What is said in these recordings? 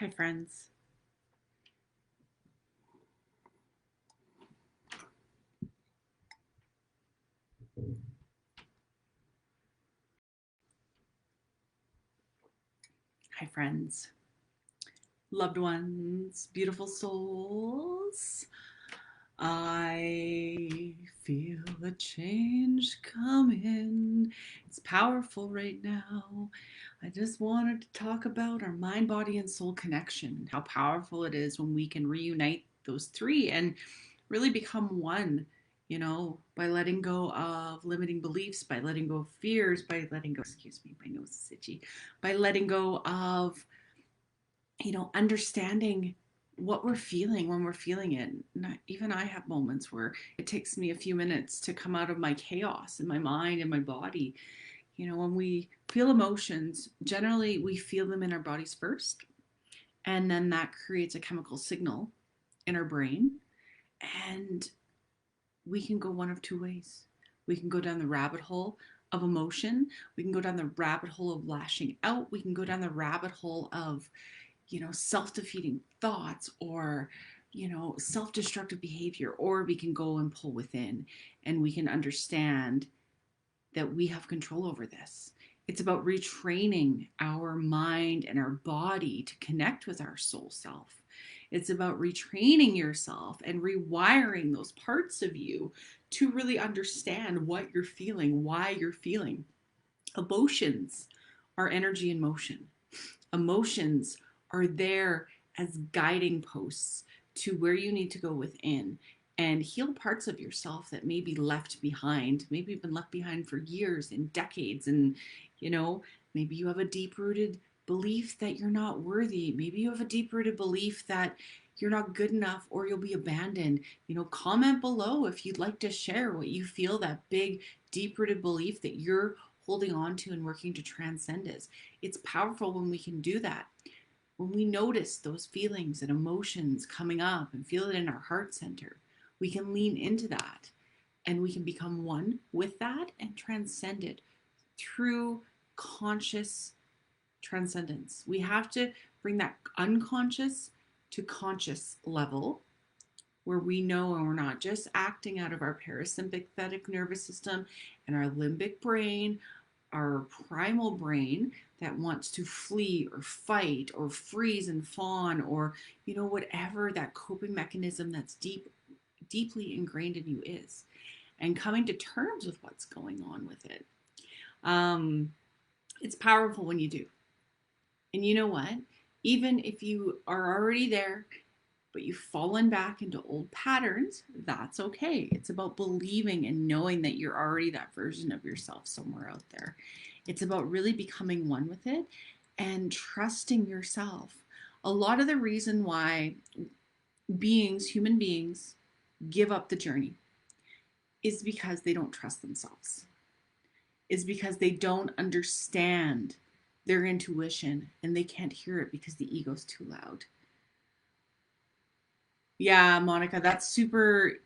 Hi, friends. Hi, friends. Loved ones, beautiful souls. I feel a change coming. It's powerful right now. I just wanted to talk about our mind, body, and soul connection and how powerful it is when we can reunite those three and really become one, by letting go of limiting beliefs, by letting go of fears, by letting go, excuse me, my nose is itchy, by letting go of understanding what we're feeling when we're feeling it. Even I have moments where it takes me a few minutes to come out of my chaos in my mind and my body. When we feel emotions, generally we feel them in our bodies first, and then that creates a chemical signal in our brain. And we can go one of two ways. We can go down the rabbit hole of emotion. We can go down the rabbit hole of lashing out. We can go down the rabbit hole of self-defeating thoughts, or self-destructive behavior, or we can go and pull within, and we can understand that we have control over this. It's about retraining our mind and our body to connect with our soul self. It's about retraining yourself and rewiring those parts of you to really understand what you're feeling, why you're feeling. Emotions are energy in motion. Emotions are there as guiding posts to where you need to go within and heal parts of yourself that may be left behind, maybe you've been left behind for years and decades. And, you know, maybe you have a deep rooted belief that you're not worthy. Maybe you have a deep rooted belief that you're not good enough or you'll be abandoned. Comment below if you'd like to share what you feel that big, deep rooted belief that you're holding on to and working to transcend is. It's powerful when we can do that. When we notice those feelings and emotions coming up and feel it in our heart center, we can lean into that and we can become one with that and transcend it through conscious transcendence. We have to bring that unconscious to conscious level where we know and we're not just acting out of our parasympathetic nervous system and our limbic brain, our primal brain that wants to flee or fight or freeze and fawn, or whatever that coping mechanism that's deeply ingrained in you is, and coming to terms with what's going on with it. um, it's powerful when you do. And you know what, even if you are already there but you've fallen back into old patterns, that's okay. It's about believing and knowing that you're already that version of yourself somewhere out there. It's about really becoming one with it and trusting yourself. A lot of the reason why human beings, give up the journey is because they don't trust themselves, is because they don't understand their intuition and they can't hear it because the ego's too loud. Yeah, Monica, that's super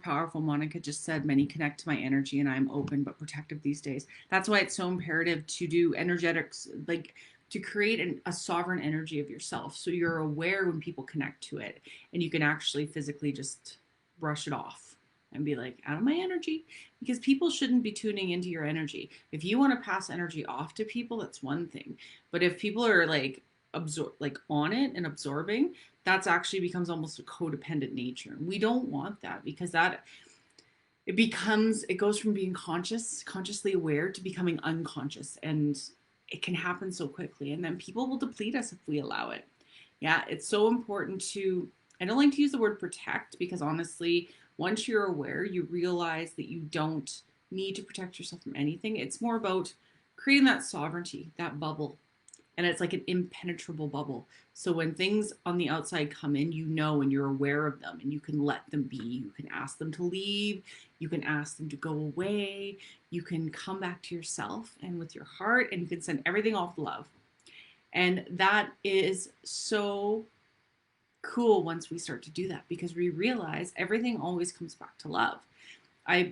powerful. Monica just said, many connect to my energy and I'm open but protective these days. That's why it's so imperative to do energetics, like to create a sovereign energy of yourself. So you're aware when people connect to it and you can actually physically just brush it off and be like, out of my energy, because people shouldn't be tuning into your energy. If you want to pass energy off to people, that's one thing. But if people are like, on it and absorbing, that's actually becomes almost a codependent nature. We don't want that, because that it goes from being consciously aware, to becoming unconscious, and it can happen so quickly, and then people will deplete us if we allow it. Yeah, it's so important to, I don't like to use the word protect, because honestly, once you're aware, you realize that you don't need to protect yourself from anything. It's more about creating that sovereignty, that bubble, and it's like an impenetrable bubble. So when things on the outside come in, and you're aware of them and you can let them be. You can ask them to leave, you can ask them to go away, you can come back to yourself and with your heart, and you can send everything off love. And that is so cool once we start to do that, because we realize everything always comes back to love. I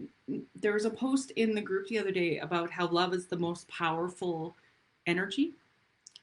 There was a post in the group the other day about how love is the most powerful energy.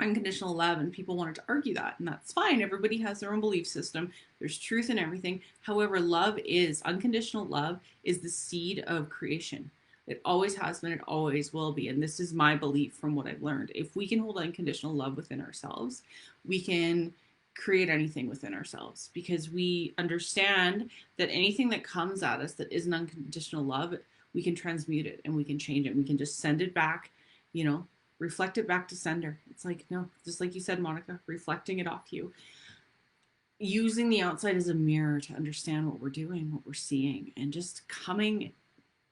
unconditional love, and people wanted to argue that, and that's fine. Everybody has their own belief system. There's truth in everything. However, unconditional love is the seed of creation. It always has been, it always will be. And this is my belief from what I've learned. If we can hold unconditional love within ourselves, we can create anything within ourselves, because we understand that anything that comes at us that isn't unconditional love, we can transmute it and we can change it. We can just send it back, you know, reflect it back to sender. It's like, no, just like you said, Monica, reflecting it off you. Using the outside as a mirror to understand what we're doing, what we're seeing, and just coming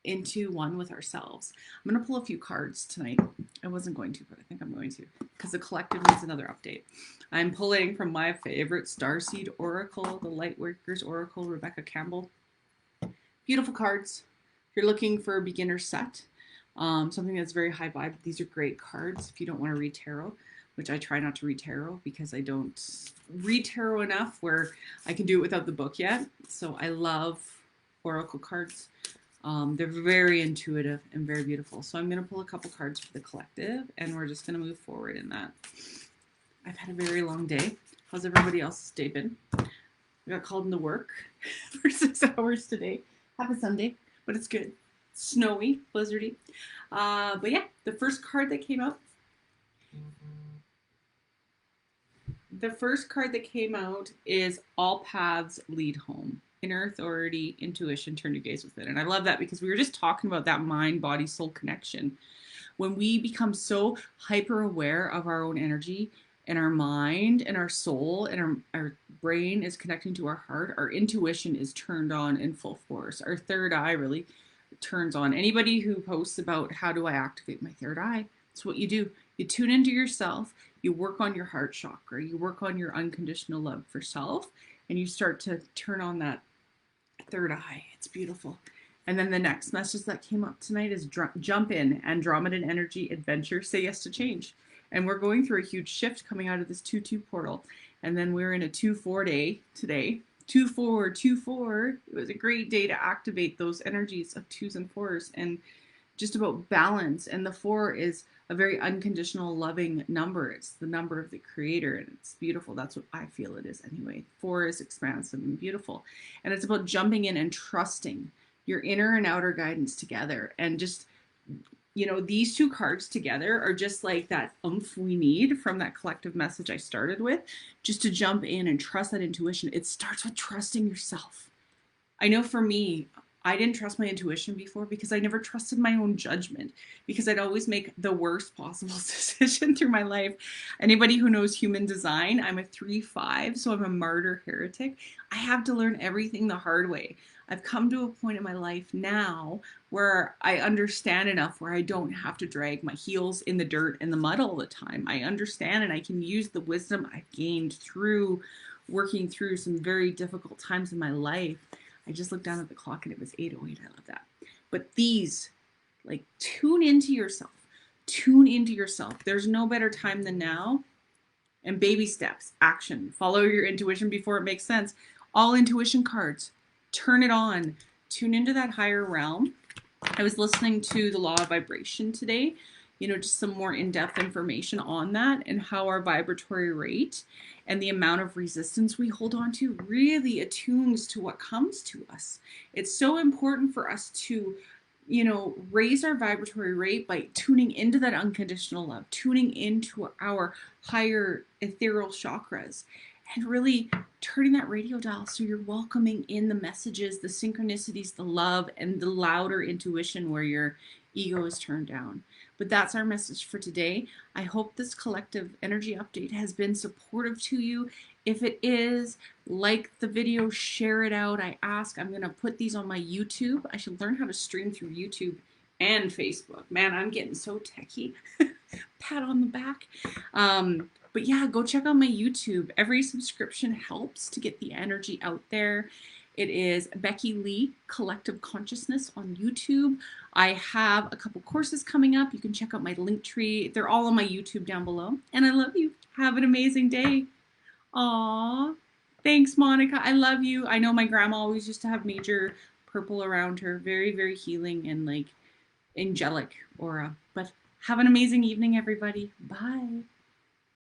into one with ourselves. I'm going to pull a few cards tonight. I wasn't going to, but I think I'm going to, because the collective needs another update. I'm pulling from my favorite Starseed Oracle, the Lightworkers Oracle, Rebecca Campbell. Beautiful cards. If you're looking for a beginner set, something that's very high vibe, these are great cards. If you don't want to read tarot, which I try not to read tarot because I don't read tarot enough where I can do it without the book yet. So I love oracle cards. They're very intuitive and very beautiful. So I'm going to pull a couple cards for the collective, and we're just going to move forward in that. I've had a very long day. How's everybody else's day been? I got called into work for 6 hours today. Happy Sunday, but it's good. Snowy, blizzardy. But yeah, the first card that came out. The first card that came out is All Paths Lead Home. Inner authority, intuition, turn your gaze within. And I love that because we were just talking about that mind, body, soul connection. When we become so hyper aware of our own energy, and our mind and our soul and our brain is connecting to our heart, our intuition is turned on in full force. Our third eye really turns on. Anybody who posts about how do I activate my third eye, it's what you do. You tune into yourself, you work on your heart chakra, you work on your unconditional love for self, and you start to turn on that third eye. It's beautiful. And then the next message that came up tonight is jump in, Andromedan energy, adventure, say yes to change. And we're going through a huge shift coming out of this 2-2 portal. And then we're in a 2-4 day today. 2-4, 2-4. It was a great day to activate those energies of 2s and 4s and just about balance. And the 4 is a very unconditional, loving number. It's the number of the creator, and it's beautiful. That's what I feel it is anyway. 4 is expansive and beautiful. And it's about jumping in and trusting your inner and outer guidance together. And just, you know, these two cards together are just like that oomph we need from that collective message I started with, just to jump in and trust that intuition. It starts with trusting yourself. I know for me, I didn't trust my intuition before because I never trusted my own judgment, because I'd always make the worst possible decision through my life. Anybody who knows human design, I'm a 3-5, so I'm a martyr heretic. I have to learn everything the hard way. I've come to a point in my life now where I understand enough where I don't have to drag my heels in the dirt and the mud all the time. I understand, and I can use the wisdom I've gained through working through some very difficult times in my life. I just looked down at the clock and it was 8:08. I love that. But these, like, tune into yourself. Tune into yourself. There's no better time than now. And baby steps, action. Follow your intuition before it makes sense. All intuition cards. Turn it on. Tune into that higher realm. I was listening to the Law of Vibration today, you know, just some more in-depth information on that and how our vibratory rate and the amount of resistance we hold on to really attunes to what comes to us. It's so important for us to, you know, raise our vibratory rate by tuning into that unconditional love, tuning into our higher ethereal chakras, and really turning that radio dial so you're welcoming in the messages, the synchronicities, the love, and the louder intuition where your ego is turned down. But that's our message for today. I hope this collective energy update has been supportive to you. If it is, like the video, share it out. I'm going to put these on my YouTube. I should learn how to stream through YouTube and Facebook. Man, I'm getting so techie. Pat on the back. But yeah, go check out my YouTube. Every subscription helps to get the energy out there. It is Becky Lee Collective Consciousness on YouTube. I have a couple courses coming up. You can check out my link tree. They're all on my YouTube down below. And I love you. Have an amazing day. Aw, thanks, Monica. I love you. I know my grandma always used to have major purple around her. Very, very healing and like angelic aura. But have an amazing evening, everybody. Bye.